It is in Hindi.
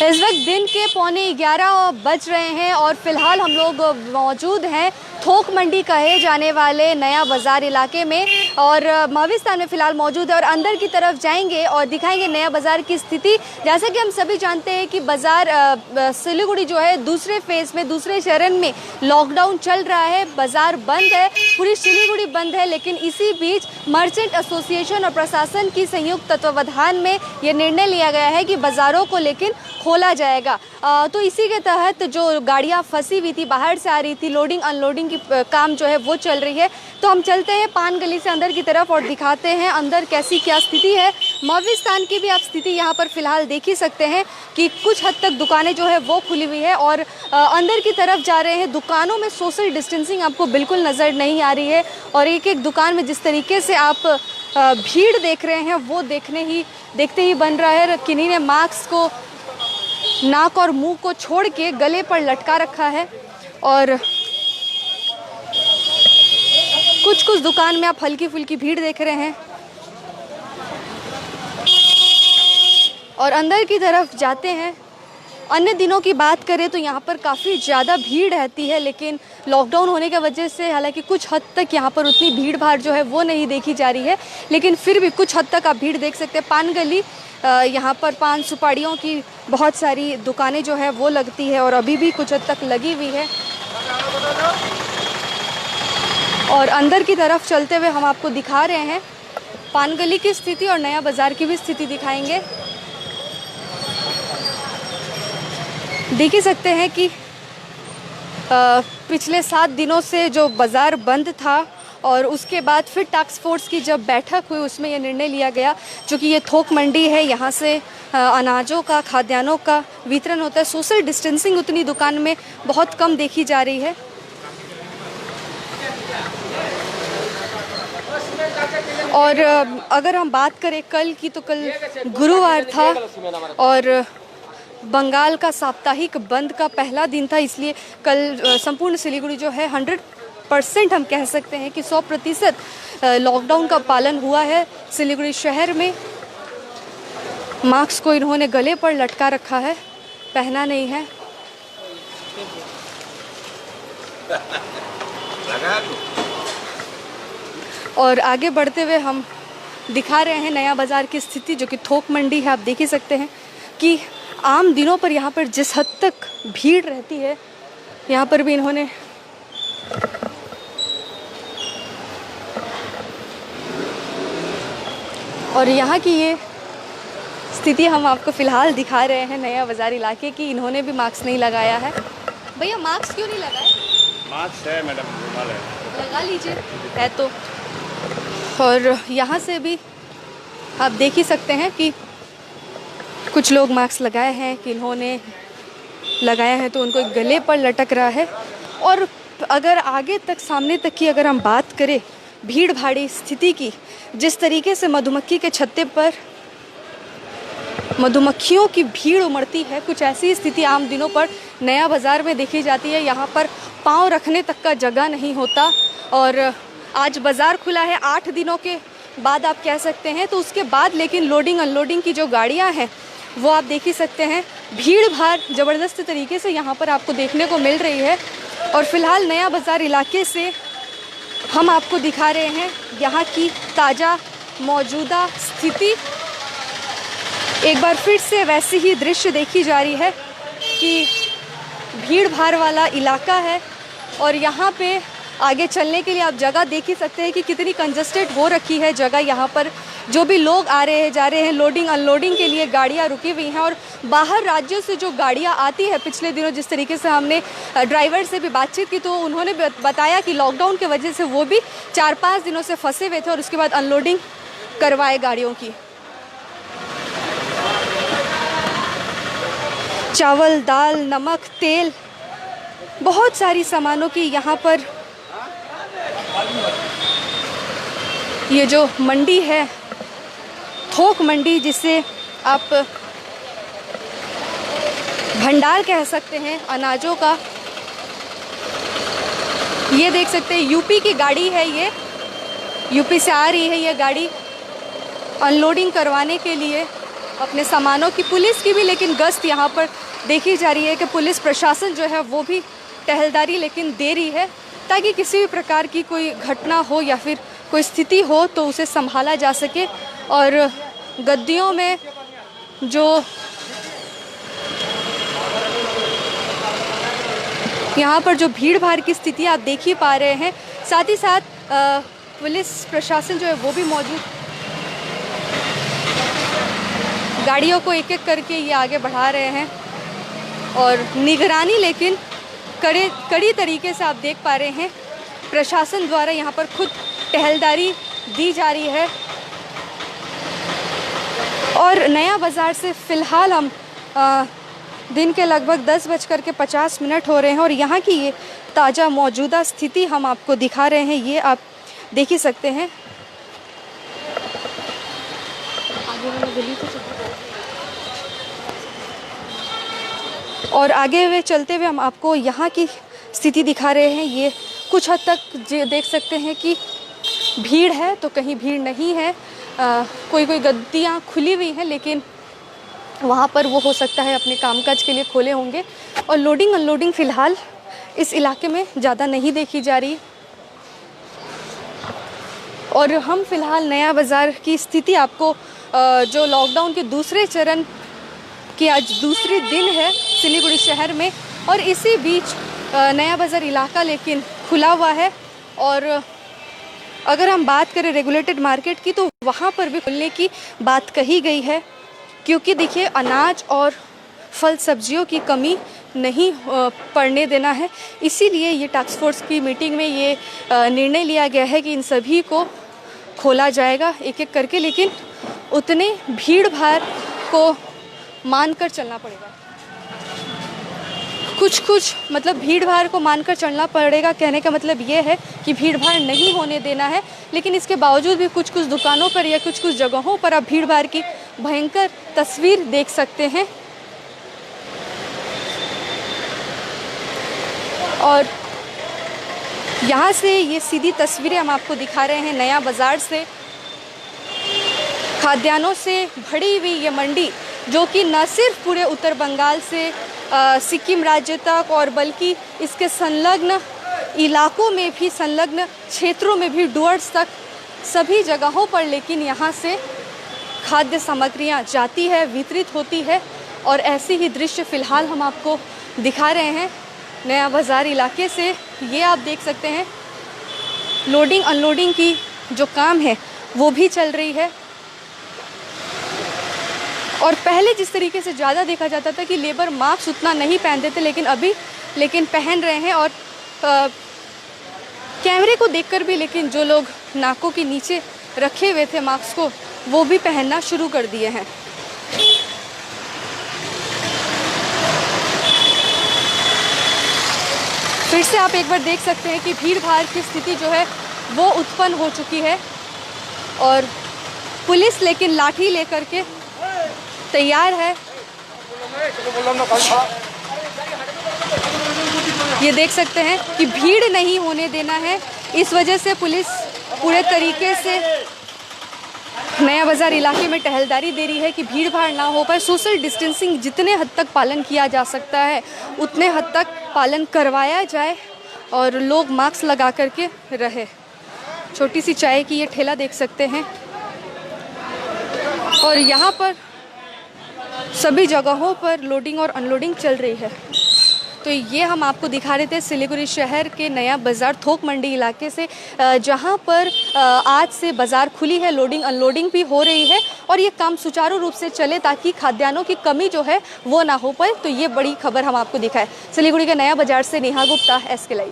इस वक्त दिन के 11:15 बज रहे हैं और फिलहाल हम लोग मौजूद हैं थोक मंडी कहे जाने वाले नया बाज़ार इलाके में और माविस्तान में फ़िलहाल मौजूद है और अंदर की तरफ जाएंगे और दिखाएंगे नया बाज़ार की स्थिति। जैसा कि हम सभी जानते हैं कि बाज़ार सिलीगुड़ी जो है दूसरे फेज़ में, दूसरे चरण में लॉकडाउन चल रहा है, बाज़ार बंद है, पूरी सिलीगुड़ी बंद है। लेकिन इसी बीच मर्चेंट एसोसिएशन और प्रशासन की संयुक्त तत्वावधान में ये निर्णय लिया गया है कि बाज़ारों को लेकिन खोला जाएगा। तो इसी के तहत जो गाड़ियाँ फंसी हुई थी, बाहर से आ रही थी, लोडिंग अनलोडिंग की काम जो है वो चल रही है। तो हम चलते हैं पान गली से अंदर की तरफ और दिखाते हैं अंदर कैसी क्या स्थिति है। माविस्तान की भी आप स्थिति यहाँ पर फिलहाल देख ही सकते हैं कि कुछ हद तक दुकानें जो है वो खुली हुई है और अंदर की तरफ जा रहे हैं। दुकानों में सोशल डिस्टेंसिंग आपको बिल्कुल नज़र नहीं आ रही है और एक एक दुकान में जिस तरीके से आप भीड़ देख रहे हैं वो देखते ही बन रहा है। किन्हीं ने मास्क को नाक और मुंह को छोड़ के गले पर लटका रखा है और कुछ दुकान में आप हल्की फुल्की भीड़ देख रहे हैं। और अंदर की तरफ जाते हैं। अन्य दिनों की बात करें तो यहाँ पर काफ़ी ज़्यादा भीड़ रहती है, लेकिन लॉकडाउन होने की वजह से हालांकि कुछ हद तक यहाँ पर उतनी भीड़ भाड़ जो है वो नहीं देखी जा रही है, लेकिन फिर भी कुछ हद तक आप भीड़ देख सकते हैं। पान गली, यहाँ पर पान सुपाड़ियों की बहुत सारी दुकानें जो है वो लगती है और अभी भी कुछ हद तक लगी हुई है। और अंदर की तरफ चलते हुए हम आपको दिखा रहे हैं पान गली की स्थिति और नया बाज़ार की भी स्थिति दिखाएंगे। देख ही सकते हैं कि पिछले 7 दिनों से जो बाज़ार बंद था और उसके बाद फिर टास्क फोर्स की जब बैठक हुई उसमें यह निर्णय लिया गया, जो कि ये थोक मंडी है, यहाँ से अनाजों का, खाद्यान्नों का वितरण होता है। सोशल डिस्टेंसिंग उतनी दुकान में बहुत कम देखी जा रही है। और अगर हम बात करें कल की, तो कल गुरुवार था और बंगाल का साप्ताहिक बंद का पहला दिन था, इसलिए कल संपूर्ण सिलीगुड़ी जो है 100% हम कह सकते हैं कि 100% लॉकडाउन का पालन हुआ है। सिलीगुड़ी शहर में मास्क को इन्होंने गले पर लटका रखा है, पहना नहीं है। और आगे बढ़ते हुए हम दिखा रहे हैं नया बाज़ार की स्थिति, जो कि थोक मंडी है। आप देख ही सकते हैं कि आम दिनों पर यहाँ पर जिस हद तक भीड़ रहती है, यहाँ पर भी इन्होंने और यहाँ की ये स्थिति हम आपको फ़िलहाल दिखा रहे हैं नया बाज़ार इलाके की। इन्होंने भी मास्क नहीं लगाया है। भैया मास्क क्यों नहीं लगाए? मास्क है मैडम, लगा लीजिए है तो। और यहाँ से भी आप देख ही सकते हैं कि कुछ लोग मास्क लगाए हैं, कि इन्होंने लगाया है तो उनको गले पर लटक रहा है। और अगर आगे तक, सामने तक की अगर हम बात करें भीड़ भाड़ी स्थिति की, जिस तरीके से मधुमक्खी के छत्ते पर मधुमक्खियों की भीड़ उमड़ती है, कुछ ऐसी स्थिति आम दिनों पर नया बाज़ार में देखी जाती है। यहाँ पर पाँव रखने तक का जगह नहीं होता। और आज बाज़ार खुला है 8 दिनों के बाद आप कह सकते हैं, तो उसके बाद लेकिन लोडिंग अनलोडिंग की जो गाड़ियाँ हैं वो आप देख ही सकते हैं। भीड़ भाड़ ज़बरदस्त तरीके से यहाँ पर आपको देखने को मिल रही है। और फिलहाल नया बाज़ार इलाके से हम आपको दिखा रहे हैं यहाँ की ताज़ा मौजूदा स्थिति। एक बार फिर से वैसी ही दृश्य देखी जा रही है कि भीड़ भाड़ वाला इलाका है और यहाँ पे आगे चलने के लिए आप जगह देख ही सकते हैं कि कितनी कंजस्टेड हो रखी है जगह। यहाँ पर जो भी लोग आ रहे हैं, जा रहे हैं, लोडिंग अनलोडिंग के लिए गाड़ियाँ रुकी हुई हैं। और बाहर राज्यों से जो गाड़ियाँ आती है, पिछले दिनों जिस तरीके से हमने ड्राइवर से भी बातचीत की तो उन्होंने बताया कि लॉकडाउन की वजह से वो भी 4-5 दिनों से फंसे हुए थे और उसके बाद अनलोडिंग करवाए गाड़ियों की। चावल, दाल, नमक, तेल, बहुत सारी सामानों की यहाँ पर ये जो मंडी है, थोक मंडी, जिसे आप भंडार कह सकते हैं अनाजों का, ये देख सकते हैं यूपी की गाड़ी है। ये यूपी से आ रही है ये गाड़ी अनलोडिंग करवाने के लिए अपने सामानों की, पुलिस की भी लेकिन गश्त यहाँ पर देखी जा रही है कि पुलिस प्रशासन जो है वो भी टहलदारी लेकिन दे रही है, ताकि किसी भी प्रकार की कोई घटना हो या फिर कोई स्थिति हो तो उसे संभाला जा सके। और गद्दियों में जो यहाँ पर जो भीड़ भाड़ की स्थिति आप देख ही पा रहे हैं, साथ ही साथ पुलिस प्रशासन जो है वो भी मौजूद, गाड़ियों को एक एक करके ये आगे बढ़ा रहे हैं और निगरानी लेकिन कड़ी तरीके से आप देख पा रहे हैं प्रशासन द्वारा यहाँ पर खुद टहलदारी दी जा रही है। और नया बाज़ार से फ़िलहाल हम दिन के लगभग 10:50 हो रहे हैं और यहाँ की ये ताज़ा मौजूदा स्थिति हम आपको दिखा रहे हैं, ये आप देख ही सकते हैं। और आगे हुए चलते हुए हम आपको यहाँ की स्थिति दिखा रहे हैं। ये कुछ हद तक देख सकते हैं कि भीड़ है तो कहीं भीड़ नहीं है, कोई गद्दियाँ खुली हुई हैं, लेकिन वहाँ पर वो हो सकता है अपने कामकाज के लिए खोले होंगे। और लोडिंग अनलोडिंग फ़िलहाल इस इलाके में ज़्यादा नहीं देखी जा रही। और हम फ़िलहाल नया बाज़ार की स्थिति आपको जो लॉकडाउन के दूसरे चरण की आज दूसरी दिन है सिलीगुड़ी शहर में, और इसी बीच नया बाज़ार इलाका लेकिन खुला हुआ है। और अगर हम बात करें रेगुलेटेड मार्केट की तो वहाँ पर भी खुलने की बात कही गई है, क्योंकि देखिए अनाज और फल सब्जियों की कमी नहीं पड़ने देना है। इसीलिए ये टास्क फोर्स की मीटिंग में ये निर्णय लिया गया है कि इन सभी को खोला जाएगा एक एक करके, लेकिन उतने भीड़ भाड़ को मानकर चलना पड़ेगा। कुछ मतलब भीड़ भाड़ को मानकर चलना पड़ेगा, कहने का मतलब ये है कि भीड़ भाड़ नहीं होने देना है। लेकिन इसके बावजूद भी कुछ दुकानों पर या कुछ जगहों पर आप भीड़ भाड़ की भयंकर तस्वीर देख सकते हैं। और यहाँ से ये सीधी तस्वीरें हम आपको दिखा रहे हैं नया बाज़ार से। खाद्यान्नों से भरी हुई ये मंडी, जो कि न सिर्फ पूरे उत्तर बंगाल से सिक्किम राज्य तक और बल्कि इसके संलग्न इलाकों में भी, संलग्न क्षेत्रों में भी, डुअर्स तक सभी जगहों पर लेकिन यहाँ से खाद्य सामग्रियाँ जाती है, वितरित होती है। और ऐसी ही दृश्य फ़िलहाल हम आपको दिखा रहे हैं नया बाज़ार इलाके से। ये आप देख सकते हैं लोडिंग अनलोडिंग की जो काम है वो भी चल रही है। और पहले जिस तरीके से ज़्यादा देखा जाता था कि लेबर मास्क उतना नहीं पहनते थे, लेकिन पहन रहे हैं। और कैमरे को देखकर भी लेकिन जो लोग नाकों के नीचे रखे हुए थे मास्क को, वो भी पहनना शुरू कर दिए हैं। फिर से आप एक बार देख सकते हैं कि भीड़ भाड़ की स्थिति जो है वो उत्पन्न हो चुकी है और पुलिस लेकिन लाठी लेकर के तैयार है। ये देख सकते हैं कि भीड़ नहीं होने देना है, इस वजह से पुलिस पूरे तरीके से नया बाज़ार इलाके में टहलदारी दे रही है कि भीड़ भाड़ ना हो पाए। सोशल डिस्टेंसिंग जितने हद तक पालन किया जा सकता है उतने हद तक पालन करवाया जाए और लोग मास्क लगा करके रहे। छोटी सी चाय की ये ठेला देख सकते हैं और यहाँ पर सभी जगहों पर लोडिंग और अनलोडिंग चल रही है। तो ये हम आपको दिखा रहे थे सिलीगुड़ी शहर के नया बाज़ार थोक मंडी इलाके से, जहाँ पर आज से बाज़ार खुली है, लोडिंग अनलोडिंग भी हो रही है और ये काम सुचारू रूप से चले ताकि खाद्यान्नों की कमी जो है वो ना हो पाए। तो ये बड़ी खबर हम आपको दिखाए। सिलीगुड़ी के नया बाज़ार से नेहा गुप्ता, SK लाइव।